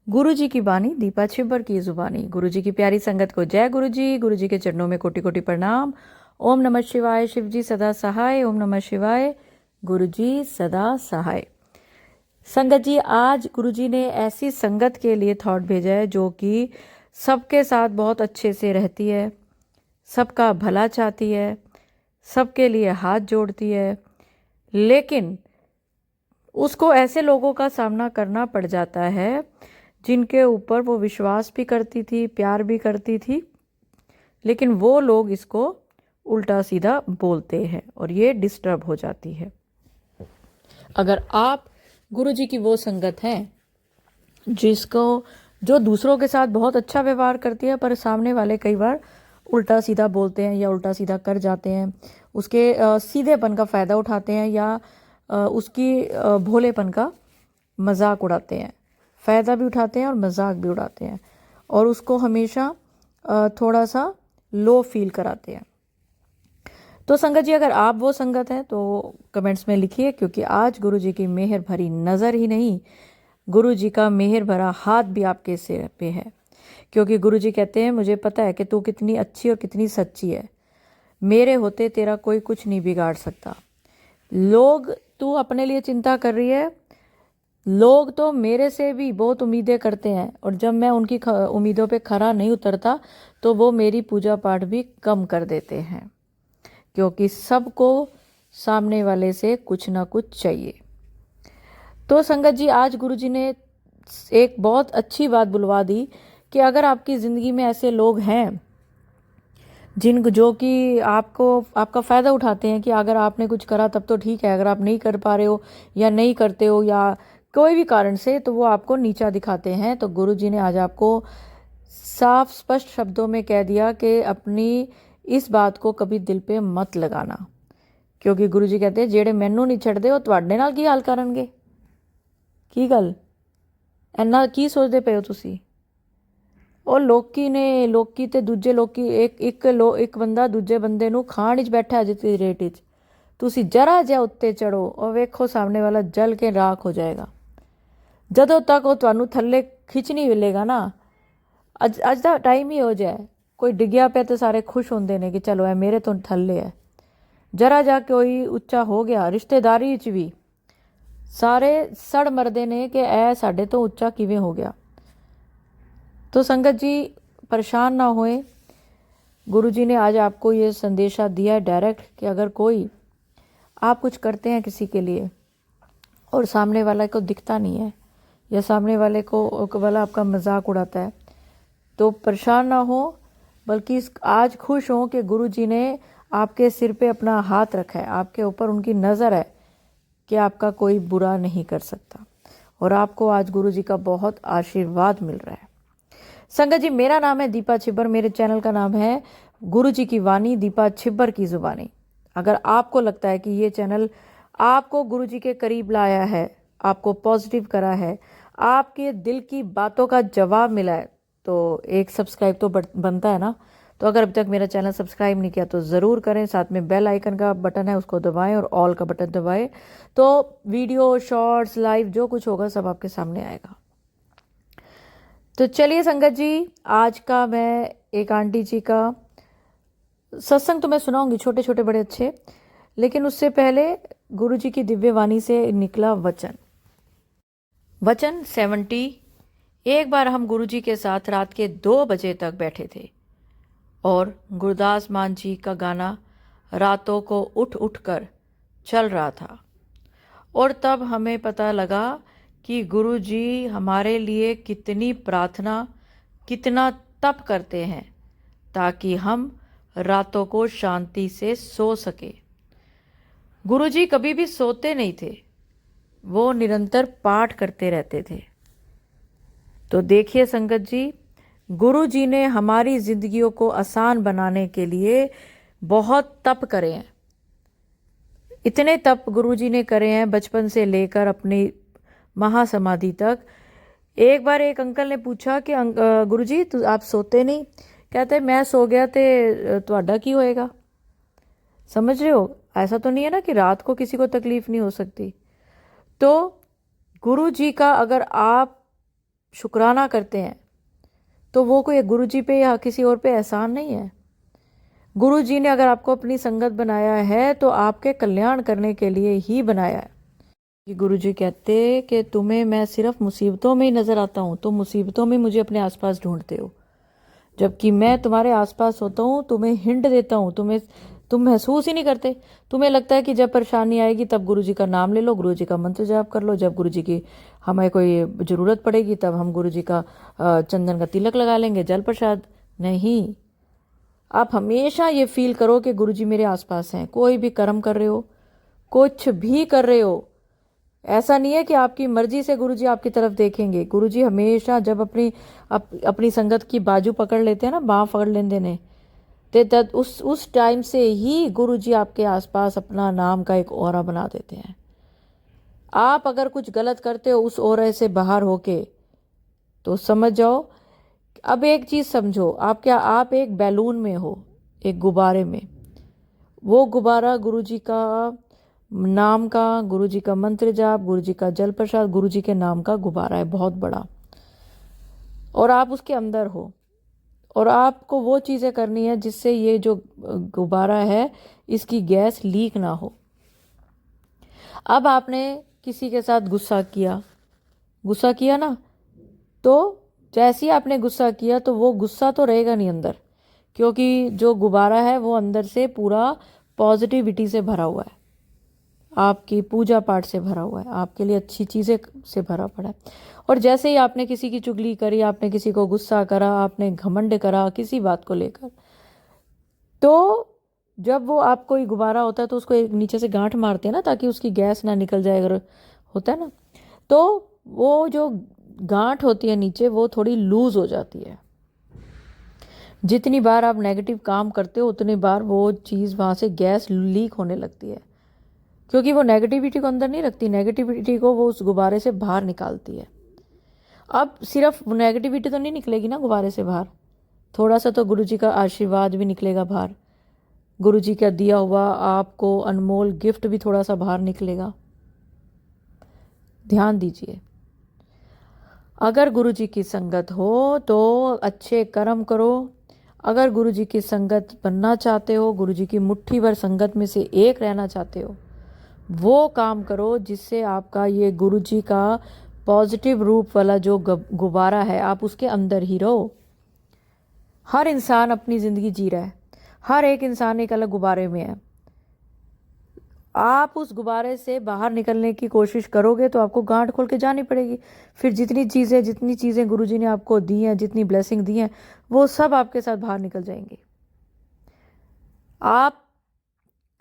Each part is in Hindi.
गुरु जी की बानी, दीपा छिब्बर की जुबानी। गुरु जी की प्यारी संगत को जय गुरु जी। गुरु जी के चरणों में कोटि कोटि प्रणाम। ओम नमः शिवाय। शिव जी सदा सहाय। ओम नमः शिवाय। गुरु जी सदा सहाय। संगत जी, आज गुरु जी ने ऐसी संगत के लिए थॉट भेजा है जो कि सबके साथ बहुत अच्छे से रहती है, सबका भला चाहती है, सबके लिए हाथ जोड़ती है, लेकिन उसको ऐसे लोगों का सामना करना पड़ जाता है जिनके ऊपर वो विश्वास भी करती थी, प्यार भी करती थी, लेकिन वो लोग इसको उल्टा सीधा बोलते हैं और ये डिस्टर्ब हो जाती है। अगर आप गुरु जी की वो संगत हैं जो दूसरों के साथ बहुत अच्छा व्यवहार करती है, पर सामने वाले कई बार उल्टा सीधा बोलते हैं या उल्टा सीधा कर जाते हैं, उसके सीधेपन का फ़ायदा उठाते हैं या उसकी भोलेपन का मजाक उड़ाते हैं, फ़ायदा भी उठाते हैं और मजाक भी उड़ाते हैं, और उसको हमेशा थोड़ा सा लो फील कराते हैं। तो संगत जी, अगर आप वो संगत हैं तो कमेंट्स में लिखिए, क्योंकि आज गुरु जी की मेहर भरी नज़र ही नहीं, गुरु जी का मेहर भरा हाथ भी आपके सिर पे है। क्योंकि गुरु जी कहते हैं, मुझे पता है कि तू कितनी अच्छी और कितनी सच्ची है, मेरे होते तेरा कोई कुछ नहीं बिगाड़ सकता। लोग तू अपने लिए चिंता कर रही है, लोग तो मेरे से भी बहुत उम्मीदें करते हैं, और जब मैं उनकी उम्मीदों पे खरा नहीं उतरता तो वो मेरी पूजा पाठ भी कम कर देते हैं, क्योंकि सबको सामने वाले से कुछ ना कुछ चाहिए। तो संगत जी, आज गुरु जी ने एक बहुत अच्छी बात बुलवा दी कि अगर आपकी ज़िंदगी में ऐसे लोग हैं जो कि आपका फ़ायदा उठाते हैं कि अगर आपने कुछ करा तब तो ठीक है, अगर आप नहीं कर पा रहे हो या नहीं करते हो या कोई भी कारण से, तो वो आपको नीचा दिखाते हैं, तो गुरु जी ने आज आपको साफ स्पष्ट शब्दों में कह दिया कि अपनी इस बात को कभी दिल पे मत लगाना। क्योंकि गुरु जी कहते हैं, जेड़े मैनू नहीं छड्डदे ਉਹ ਤੁਹਾਡੇ ਨਾਲ ਕੀ ਹਾਲ ਕਰਨਗੇ। ਕੀ ਗੱਲ ਇੰਨਾ ਕੀ ਸੋਚਦੇ ਪਏ ਹੋ ਤੁਸੀਂ। ਉਹ ਲੋਕੀ ਤੇ ਦੂਜੇ ਲੋਕੀ ਇੱਕ ਬੰਦਾ ਦੂਜੇ ਬੰਦੇ ਨੂੰ ਖਾਣ ਵਿੱਚ ਬੈਠਾ ਜਿਸ ਦੀ ਰੇਟ ਵਿੱਚ ਤੁਸੀਂ ਜਰਾ ਜਿਹਾ ਉੱਤੇ ਚੜੋ और ਵੇਖੋ ਸਾਹਮਣੇ ਵਾਲਾ ਜਲ ਕੇ ਰਾਖ ਹੋ ਜਾਏਗਾ। ਜਦੋਂ ਤੱਕ ਉਹ ਤੁਹਾਨੂੰ ਥੱਲੇ ਖਿੱਚ ਨਹੀਂ ਮਿਲੇਗਾ ਨਾ, ਅੱਜ ਦਾ ਟਾਈਮ ਹੀ ਹੋ ਜਾਏ, ਕੋਈ ਡਿੱਗਿਆ ਪਿਆ ਤੇ ਸਾਰੇ ਖੁਸ਼ ਹੁੰਦੇ ਨੇ ਕਿ ਚਲੋ ਇਹ ਮੇਰੇ ਤੋਂ ਥੱਲੇ ਹੈ, ਜਰਾ ਜਾ ਕੋਈ ਉੱਚਾ ਹੋ ਗਿਆ ਰਿਸ਼ਤੇਦਾਰੀ ਵਿੱਚ ਵੀ ਸਾਰੇ ਸੜ ਮਰਦੇ ਨੇ ਕਿ ਇਹ ਸਾਡੇ ਤੋਂ ਉੱਚਾ ਕਿਵੇਂ ਹੋ ਗਿਆ। तो संगत जी, परेशान ना होए, गुरु जी ने आज आपको ये संदेशा दिया है डायरेक्ट कि अगर कोई आप कुछ करते हैं किसी के लिए और सामने वाला को दिखता नहीं है या सामने वाले को वाला आपका मजाक उड़ाता है, तो परेशान ना हो, बल्कि आज खुश हो कि गुरु जी ने आपके सिर पे अपना हाथ रखा है, आपके ऊपर उनकी नज़र है कि आपका कोई बुरा नहीं कर सकता, और आपको आज गुरु जी का बहुत आशीर्वाद मिल रहा है। संगत जी, मेरा नाम है दीपा छिब्बर, मेरे चैनल का नाम है गुरु जी की वाणी, दीपा छिब्बर की जुबानी। अगर आपको लगता है कि ये चैनल आपको गुरु जी के करीब लाया है, आपको पॉजिटिव करा है, आपके दिल की बातों का जवाब मिला है, तो एक सब्सक्राइब तो बनता है ना। तो अगर अभी तक मेरा चैनल सब्सक्राइब नहीं किया तो ज़रूर करें, साथ में बेल आइकन का बटन है उसको दबाएं और ऑल का बटन दबाएं, तो वीडियो, शॉर्ट्स, लाइव जो कुछ होगा सब आपके सामने आएगा। तो चलिए संगत जी, आज का मैं एक आंटी जी का सत्संग तो मैं सुनाऊंगी, छोटे छोटे बड़े अच्छे, लेकिन उससे पहले गुरु जी की दिव्य वाणी से निकला वचन 70। एक बार हम गुरु जी के साथ रात के 2 बजे तक बैठे थे और गुरदास मान जी का गाना रातों को उठ उठ कर चल रहा था, और तब हमें पता लगा कि गुरु जी हमारे लिए कितनी प्रार्थना, कितना तप करते हैं ताकि हम रातों को शांति से सो सके। गुरु जी कभी भी सोते नहीं थे, वो निरंतर पाठ करते रहते थे। तो देखिए संगत जी, गुरु जी ने हमारी जिंदगियों को आसान बनाने के लिए बहुत तप करे हैं। इतने तप गुरु जी ने करे हैं बचपन से लेकर अपनी महासमाधि तक। एक बार एक अंकल ने पूछा कि गुरु जी आप सोते नहीं? कहते मैं सो गया तो ਤੁਹਾਡਾ ਕੀ होएगा। समझ रहे हो, ऐसा तो नहीं है ना कि रात को किसी को तकलीफ नहीं हो सकती। तो गुरु जी का अगर आप शुक्राना करते हैं, तो वो कोई गुरु जी पे या किसी और पे एहसान नहीं है। गुरु जी ने अगर आपको अपनी संगत बनाया है तो आपके कल्याण करने के लिए ही बनाया है। कि गुरु जी कहते कि तुम्हें मैं सिर्फ मुसीबतों में ही नज़र आता हूँ, तो मुसीबतों में मुझे अपने आसपास ढूंढते हो, जबकि मैं तुम्हारे आसपास होता हूँ, तुम्हें हिंट देता हूँ, तुम महसूस ही नहीं करते। तुम्हें लगता है कि जब परेशानी आएगी तब गुरु जी का नाम ले लो, गुरु जी का मंत्र जाप कर लो, जब गुरु जी की हमें कोई ज़रूरत पड़ेगी तब हम गुरु जी का चंदन का तिलक लगा लेंगे, जल प्रसाद। नहीं, आप हमेशा ये फील करो कि गुरु जी मेरे आसपास हैं। कोई भी कर्म कर रहे हो, कुछ भी कर रहे हो, ऐसा नहीं है कि आपकी मर्जी से गुरुजी आपकी तरफ देखेंगे। गुरुजी हमेशा जब अपनी संगत की बाजू पकड़ लेते हैं ना, बाँह पकड़ लेते ने, ते तद उस टाइम से ही गुरुजी आपके आसपास अपना नाम का एक ऑरा बना देते हैं। आप अगर कुछ गलत करते हो उस ऑरे से बाहर होके, तो समझ जाओ। अब एक चीज़ समझो, आप एक बैलून में हो, एक गुब्बारे में। वो गुब्बारा गुरुजी का नाम का, गुरुजी का मंत्र जाप, गुरुजी का जल प्रसाद, गुरुजी के नाम का गुब्बारा है, बहुत बड़ा, और आप उसके अंदर हो, और आपको वो चीज़ें करनी है जिससे ये जो गुब्बारा है इसकी गैस लीक ना हो। अब आपने किसी के साथ गुस्सा किया ना, तो जैसे ही आपने गुस्सा किया तो वो गुस्सा तो रहेगा नहीं अंदर, क्योंकि जो गुब्बारा है वो अंदर से पूरा पॉजिटिविटी से भरा हुआ है, आपकी पूजा पाठ से भरा हुआ है, आपके लिए अच्छी चीज़ें से भरा पड़ा है। और जैसे ही आपने किसी की चुगली करी, आपने किसी को गुस्सा करा, आपने घमंड करा किसी बात को लेकर, तो जब वो आप कोई गुब्बारा होता है तो उसको एक नीचे से गांठ मारते हैं ना, ताकि उसकी गैस ना निकल जाए, अगर होता है ना, तो वो जो गांठ होती है नीचे वो थोड़ी लूज हो जाती है। जितनी बार आप नेगेटिव काम करते हो उतनी बार वो चीज़ वहाँ से गैस लीक होने लगती है, क्योंकि वो नेगेटिविटी को अंदर नहीं रखती, नेगेटिविटी को वो उस गुब्बारे से बाहर निकालती है। अब सिर्फ नेगेटिविटी तो नहीं निकलेगी ना गुब्बारे से बाहर, थोड़ा सा तो गुरुजी का आशीर्वाद भी निकलेगा बाहर, गुरुजी का दिया हुआ आपको अनमोल गिफ्ट भी थोड़ा सा बाहर निकलेगा। ध्यान दीजिए, अगर गुरुजी की संगत हो तो अच्छे कर्म करो। अगर गुरुजी की संगत बनना चाहते हो, गुरुजी की मुट्ठी भर संगत में से एक रहना चाहते हो, वो काम करो जिससे आपका ये गुरुजी का पॉजिटिव रूप वाला जो गुब्बारा है, आप उसके अंदर ही रहो। हर इंसान अपनी ज़िंदगी जी रहा है, हर एक इंसान एक अलग गुब्बारे में है। आप उस गुब्बारे से बाहर निकलने की कोशिश करोगे तो आपको गांठ खोल के जानी पड़ेगी। फिर जितनी चीज़ें गुरुजी ने आपको दी हैं, जितनी ब्लेसिंग दी हैं, वो सब आपके साथ बाहर निकल जाएंगी। आप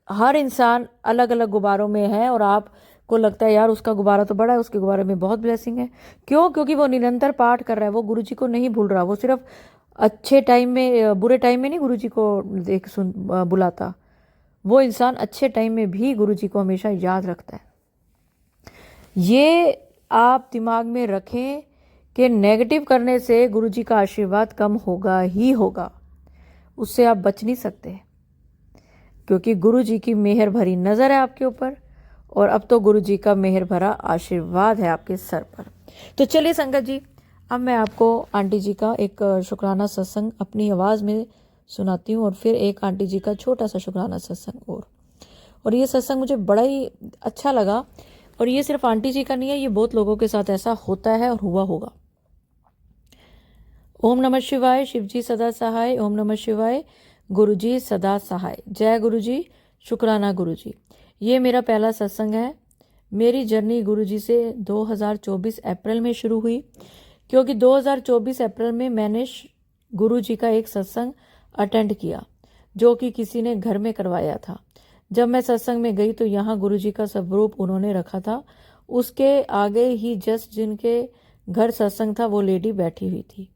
हर इंसान अलग अलग गुब्बारों में है, और आपको लगता है यार उसका गुब्बारा तो बड़ा है, उसके गुब्बारे में बहुत ब्लेसिंग है। क्यों? क्योंकि वो निरंतर पाठ कर रहा है, वो गुरुजी को नहीं भूल रहा। वो सिर्फ अच्छे टाइम में, बुरे टाइम में नहीं गुरुजी को बुलाता। वो इंसान अच्छे टाइम में भी गुरुजी को हमेशा याद रखता है। ये आप दिमाग में रखें कि नेगेटिव करने से गुरुजी का आशीर्वाद कम होगा ही होगा, उससे आप बच नहीं सकते, क्योंकि गुरुजी की मेहर भरी नज़र है आपके ऊपर, और अब तो गुरुजी का मेहर भरा आशीर्वाद है आपके सर पर। तो चलिए संगत जी, अब मैं आपको आंटी जी का एक शुक्राना सत्संग अपनी आवाज़ में सुनाती हूँ, और फिर एक आंटी जी का छोटा सा शुक्राना सत्संग और ये सत्संग मुझे बड़ा ही अच्छा लगा। और ये सिर्फ आंटी जी का नहीं है, ये बहुत लोगों के साथ ऐसा होता है और हुआ होगा। ओम नमः शिवाय, शिवजी सदा सहाय। ओम नमः शिवाय, गुरुजी सदा सहाय। जय गुरुजी, शुक्राना गुरुजी। ये मेरा पहला सत्संग है। मेरी जर्नी गुरुजी से 2024 अप्रैल में शुरू हुई, क्योंकि 2024 अप्रैल में मैंने गुरुजी का एक सत्संग अटेंड किया, जो कि किसी ने घर में करवाया था। जब मैं सत्संग में गई तो यहाँ गुरुजी का स्वरूप उन्होंने रखा था। उसके आगे ही जस्ट जिनके घर सत्संग था वो लेडी बैठी हुई थी।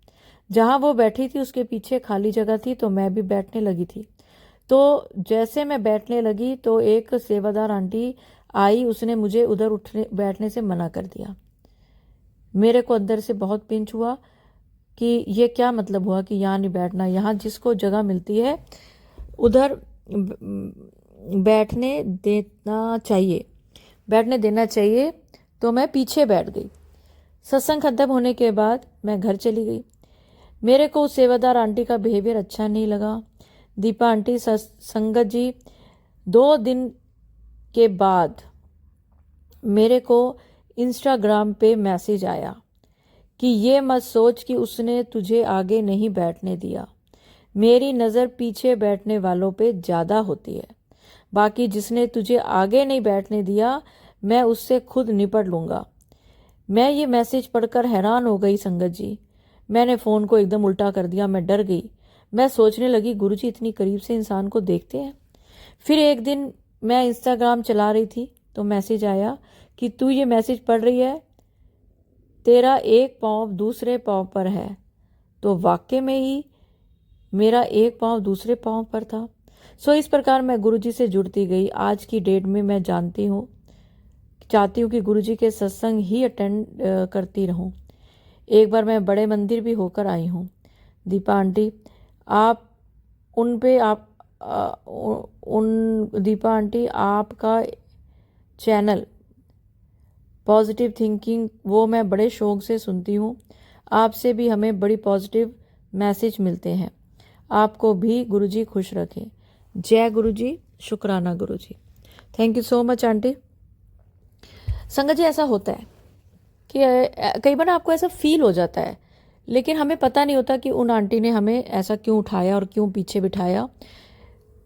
जहाँ वो बैठी थी उसके पीछे खाली जगह थी, तो मैं भी बैठने लगी थी। तो जैसे मैं बैठने लगी तो एक सेवादार आंटी आई, उसने मुझे उधर बैठने से मना कर दिया। मेरे को अंदर से बहुत पिंच हुआ कि ये क्या मतलब हुआ कि यहाँ नहीं बैठना, यहाँ जिसको जगह मिलती है उधर बैठने देना चाहिए। तो मैं पीछे बैठ गई। सत्संग खत्म होने के बाद मैं घर चली गई। मेरे को उस सेवादार आंटी का बिहेवियर अच्छा नहीं लगा। दीपा आंटी, संगत जी, 2 दिन के बाद मेरे को इंस्टाग्राम पे मैसेज आया कि ये मत सोच कि उसने तुझे आगे नहीं बैठने दिया। मेरी नज़र पीछे बैठने वालों पे ज़्यादा होती है। बाकी जिसने तुझे आगे नहीं बैठने दिया, मैं उससे खुद निपट लूँगा। मैं ये मैसेज पढ़कर हैरान हो गई संगत जी। मैंने फ़ोन को एकदम उल्टा कर दिया। मैं डर गई। मैं सोचने लगी, गुरुजी इतनी करीब से इंसान को देखते हैं। फिर एक दिन मैं इंस्टाग्राम चला रही थी तो मैसेज आया कि तू ये मैसेज पढ़ रही है, तेरा एक पाँव दूसरे पाँव पर है। तो वाकई में ही मेरा एक पाँव दूसरे पाँव पर था। सो इस प्रकार मैं गुरुजी से जुड़ती गई। आज की डेट में मैं चाहती हूँ कि गुरुजी के सत्संग ही अटेंड करती रहूँ। एक बार मैं बड़े मंदिर भी होकर आई हूँ। दीपा आंटी, आप उन पे आप उन दीपा आंटी, आपका चैनल पॉजिटिव थिंकिंग वो मैं बड़े शौक से सुनती हूँ। आपसे भी हमें बड़ी पॉजिटिव मैसेज मिलते हैं। आपको भी गुरुजी खुश रखें। जय गुरुजी। शुक्राना Guruji. Thank you so much aunty. संगत जी, ऐसा होता है कि कई बार आपको ऐसा फील हो जाता है, लेकिन हमें पता नहीं होता कि उन आंटी ने हमें ऐसा क्यों उठाया और क्यों पीछे बिठाया।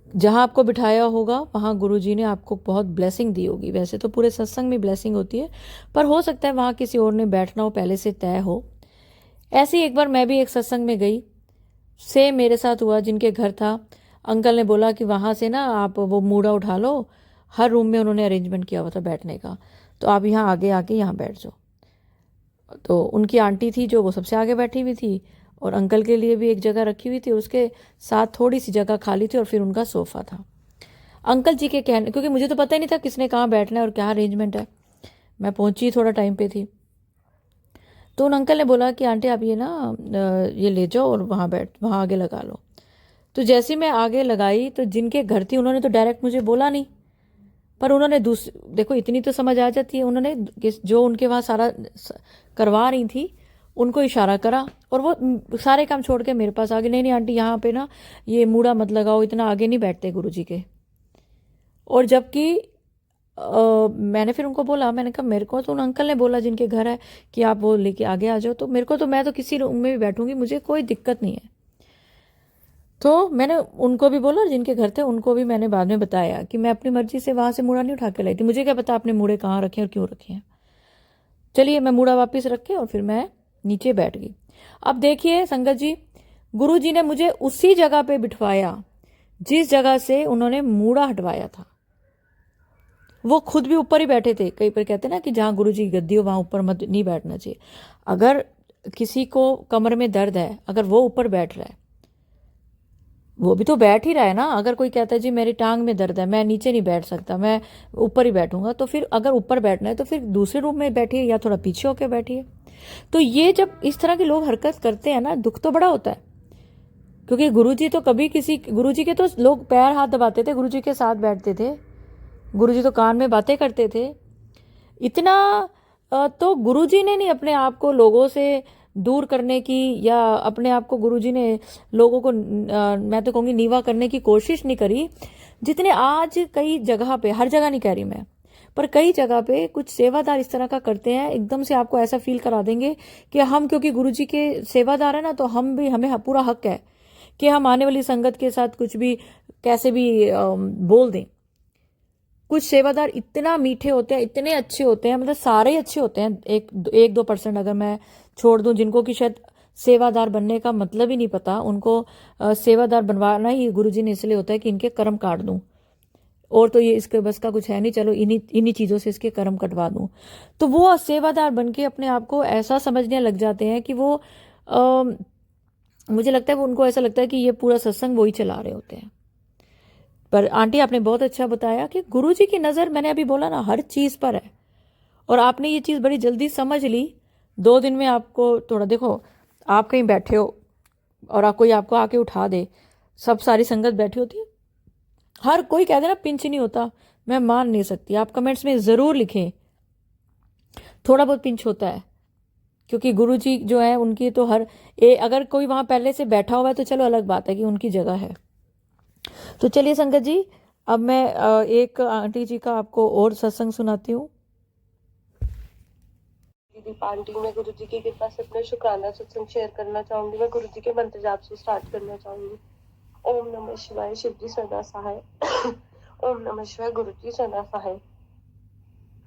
जहाँ आपको बिठाया होगा वहाँ गुरुजी ने आपको बहुत ब्लेसिंग दी होगी। वैसे तो पूरे सत्संग में ब्लेसिंग होती है, पर हो सकता है वहाँ किसी और ने बैठना हो, पहले से तय हो। ऐसे ही एक बार मैं भी एक सत्संग में गई, सेम मेरे साथ हुआ। जिनके घर था, अंकल ने बोला कि वहाँ से ना आप वो मूड़ा उठा लो। हर रूम में उन्होंने अरेंजमेंट किया हुआ था बैठने का, तो आप यहाँ आगे आके यहाँ बैठ जाओ। तो उनकी आंटी थी जो वो सबसे आगे बैठी हुई थी, और अंकल के लिए भी एक जगह रखी हुई थी, उसके साथ थोड़ी सी जगह खाली थी, और फिर उनका सोफ़ा था। अंकल जी के कहने, क्योंकि मुझे तो पता ही नहीं था किसने कहाँ बैठना है और क्या अरेंजमेंट है, मैं पहुंची थोड़ा टाइम पे थी, तो उन अंकल ने बोला कि आंटी आप ये ना ये ले जाओ और वहाँ आगे लगा लो। तो जैसे मैं आगे लगाई तो जिनके घर थी उन्होंने तो डायरेक्ट मुझे बोला नहीं, पर उन्होंने देखो इतनी तो समझ आ जाती है, उन्होंने जो उनके वहाँ सारा करवा रही थी उनको इशारा करा, और वो सारे काम छोड़ के मेरे पास आ गए। नहीं नहीं आंटी, यहाँ पे ना ये मूड़ा मत लगाओ, इतना आगे नहीं बैठते गुरुजी के। और जबकि मैंने फिर उनको बोला, मैंने कहा मेरे को तो उन अंकल ने बोला जिनके घर है कि आप वो लेके आगे आ जाओ, तो मेरे को तो, मैं तो किसी रूम में भी बैठूंगी, मुझे कोई दिक्कत नहीं है। तो मैंने उनको भी बोला, जिनके घर थे उनको भी मैंने बाद में बताया कि मैं अपनी मर्जी से वहाँ से मूड़ा नहीं उठा के लाई थी, मुझे क्या पता आपने मूड़े कहाँ रखे और क्यों रखे हैं। चलिए, मैं मूड़ा वापस रख के और फिर मैं नीचे बैठ गई। अब देखिए संगत जी, गुरु जी ने मुझे उसी जगह पे बिठवाया जिस जगह से उन्होंने मूड़ा हटवाया था। वो खुद भी ऊपर ही बैठे थे। कई पर कहते हैं ना कि जहाँ गुरु जी की गद्दी हो वहाँ ऊपर मत नहीं बैठना चाहिए। अगर किसी को कमर में दर्द है, अगर वो ऊपर बैठ रहा है, वो भी तो बैठ ही रहा है ना। अगर कोई कहता है जी मेरी टांग में दर्द है, मैं नीचे नहीं बैठ सकता, मैं ऊपर ही बैठूंगा, तो फिर अगर ऊपर बैठना है तो फिर दूसरे रूम में बैठिए या थोड़ा पीछे होकर बैठिए। तो ये जब इस तरह के लोग हरकत करते हैं ना, दुख तो बड़ा होता है। क्योंकि गुरुजी तो कभी गुरुजी के तो लोग पैर हाथ दबाते थे, गुरुजी के साथ बैठते थे, गुरुजी तो कान में बातें करते थे। इतना तो गुरुजी ने नहीं अपने आप को लोगों से दूर करने की, या अपने आप को गुरुजी ने लोगों को मैं तो कहूँगी नीवा करने की कोशिश नहीं करी, जितने आज कई जगह पे, हर जगह नहीं कह रही मैं, पर कई जगह पे कुछ सेवादार इस तरह का करते हैं, एकदम से आपको ऐसा फील करा देंगे कि हम क्योंकि गुरुजी के सेवादार हैं ना, तो हमें पूरा हक है कि हम आने वाली संगत के साथ कुछ भी कैसे भी बोल दें। कुछ सेवादार इतना मीठे होते हैं, इतने अच्छे होते हैं, मतलब सारे ही अच्छे होते हैं, 1-2% अगर मैं छोड़ दूं जिनको कि शायद सेवादार बनने का मतलब ही नहीं पता उनको, सेवादार बनवाना ही गुरुजी ने इसलिए होता है कि इनके कर्म काट दूं, और तो ये इसके बस का कुछ है नहीं, चलो इन्हीं चीज़ों से इसके कर्म कटवा दूं। तो वो सेवादार बन के अपने आप को ऐसा समझने लग जाते हैं कि वो मुझे लगता है वो, उनको ऐसा लगता है कि ये पूरा सत्संग वो ही चला रहे होते हैं। पर आंटी आपने बहुत अच्छा बताया कि गुरुजी की नज़र, मैंने अभी बोला ना, हर चीज़ पर है, और आपने ये चीज़ बड़ी जल्दी समझ ली। 2 दिन में आपको थोड़ा, देखो आप कहीं बैठे हो और कोई आपको आके उठा दे, सब सारी संगत बैठी होती है, हर कोई कहते ना पिंच नहीं होता, मैं मान नहीं सकती। आप कमेंट्स में ज़रूर लिखें, थोड़ा बहुत पिंच होता है, क्योंकि गुरु जी जो है उनकी तो अगर कोई वहाँ पहले से बैठा हुआ है तो चलो अलग बात है कि उनकी जगह है। तो चलिए संगत जी, अब मैं एक आंटी जी का आपको और सत्संग सुनाती हूँ। दीपा आंटी, मैं गुरु जी की कृपा से अपने शुक्राना सत्संग शेयर करना चाहूंगी। मैं गुरु जी के मंत्र जाप से स्टार्ट करना चाहूंगी। ओम नमः शिवाय, शिव जी सदा सहाय। ओम नमः शिवाय, गुरु जी सदा सहाय।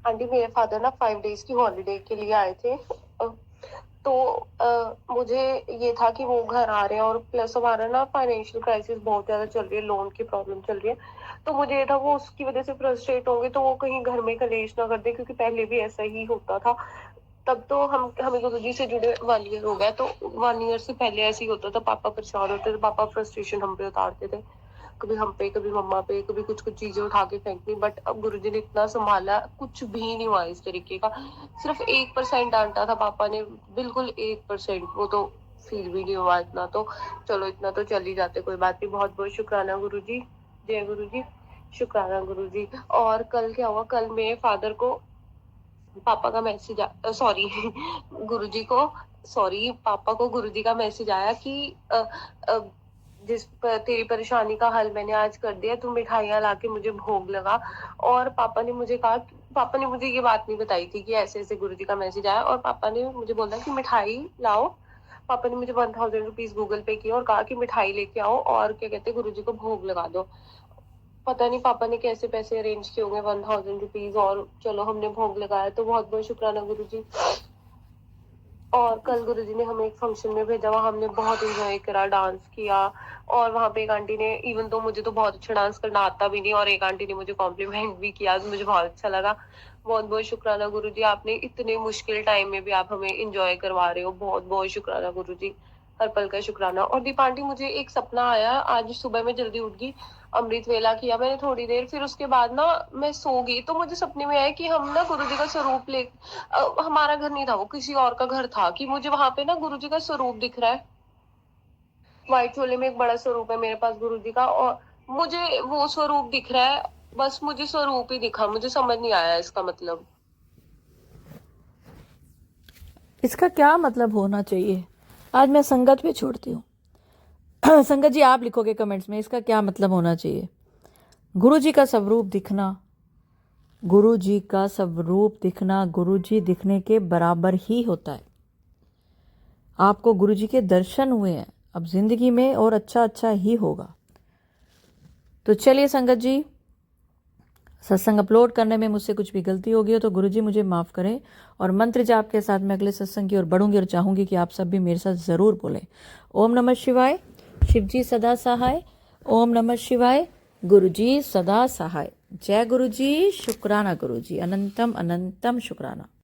आंटी, मेरे फादर ना 5 डेज की हॉलीडे के लिए आए थे। तो मुझे ये था कि वो घर आ रहे हैं और प्लस हमारा ना फाइनेंशियल क्राइसिस बहुत ज्यादा चल रही है, लोन की प्रॉब्लम चल रही है। तो मुझे ये था वो उसकी वजह से फ्रस्ट्रेट होंगे तो वो कहीं घर में कलेश ना कर दे, क्योंकि पहले भी ऐसा ही होता था। तब तो हमें गुरु जी से जुड़े 1 ईयर हो गया, तो 1 ईयर से पहले ऐसे ही होता था। पापा परेशान होते थे, पापा फ्रस्ट्रेशन हम पे उतारते थे, कभी हम पे, कभी मम्मा पे, कभी कुछ कुछ चीजें उठा के फेंकनी। बट अब गुरु जी ने इतना संभाला, कुछ भी नहीं हुआ इस तरीके का। सिर्फ 1% डांटा था पापा ने, बिल्कुल 1%, वो तो फील भी नहीं हुआ इतना। तो चलो, इतना तो चल ही जाते, कोई बात नहीं। बहुत बहुत शुक्राना गुरु जी, जय गुरु जी, शुक्राना गुरु जी। और कल क्या हुआ, कल मेरे फादर को पापा का मैसेज सॉरी गुरुजी को सॉरी पापा को गुरुजी का मैसेज आया कि तेरी परेशानी का हल मैंने आज कर दिया, तू मिठाइयाँ लाके मुझे भोग लगा। और पापा ने मुझे कहा, पापा ने मुझे ये बात नहीं बताई थी कि ऐसे ऐसे गुरुजी का मैसेज आया, और पापा ने मुझे बोला कि मिठाई लाओ। पापा ने मुझे 1000 रुपीज गूगल पे किया और कहा कि मिठाई लेके आओ और क्या कहते गुरुजी को भोग लगा दो। पता नहीं पापा ने कैसे पैसे अरेंज किए होंगे, 1000 रुपीज, और चलो हमने भोग लगाया। तो बहुत बहुत शुक्राना गुरु जी। और कल गुरुजी ने हमें एक फंक्शन में भेजा, वहाँ हमने बहुत एंजॉय करा, डांस किया। और वहाँ पे एक आंटी ने, इवन तो मुझे तो बहुत अच्छा डांस करना आता भी नहीं, और एक आंटी ने मुझे कॉम्प्लीमेंट भी किया, मुझे बहुत अच्छा लगा। बहुत बहुत शुक्राना गुरु जी, आपने इतने मुश्किल टाइम में भी आप हमें इंजॉय करवा रहे हो। बहुत बहुत शुक्राना गुरु जी, हर पल का शुक्राना। और दीपा आंटी, मुझे एक सपना आया आज सुबह, मैं जल्दी उठ गई, अमृत वेला किया मैंने थोड़ी देर, फिर उसके बाद ना मैं सो गई। तो मुझे सपने में आया कि हम ना गुरु जी का स्वरूप ले हमारा घर नहीं था, वो किसी और का घर था, कि मुझे वहां पे ना गुरु जी का स्वरूप दिख रहा है। व्हाइट चोले में एक बड़ा स्वरूप है मेरे पास गुरु जी का, और मुझे वो स्वरूप दिख रहा है। बस मुझे स्वरूप ही दिखा, मुझे समझ नहीं आया इसका मतलब। इसका क्या मतलब होना चाहिए, आज मैं संगत पे छोड़ती हूँ। संगत जी, आप लिखोगे कमेंट्स में इसका क्या मतलब होना चाहिए। गुरु जी का स्वरूप दिखना, गुरु जी का स्वरूप दिखना गुरु जी दिखने के बराबर ही होता है। आपको गुरु जी के दर्शन हुए हैं, अब जिंदगी में और अच्छा अच्छा ही होगा। तो चलिए संगत जी, सत्संग अपलोड करने में मुझसे कुछ भी गलती होगी हो तो गुरु जी मुझे माफ़ करें। और मंत्र जाप के साथ मैं अगले सत्संग की ओर बढ़ूंगी और चाहूंगी कि आप सब भी मेरे साथ ज़रूर बोलें। ओम नमः शिवाय, शिव जी सदा सहाय। ओम नमः शिवाय, गुरु जी सदा सहाय। जय गुरु जी, शुक्राना गुरु जी, अनंतम अनंतम शुक्राना।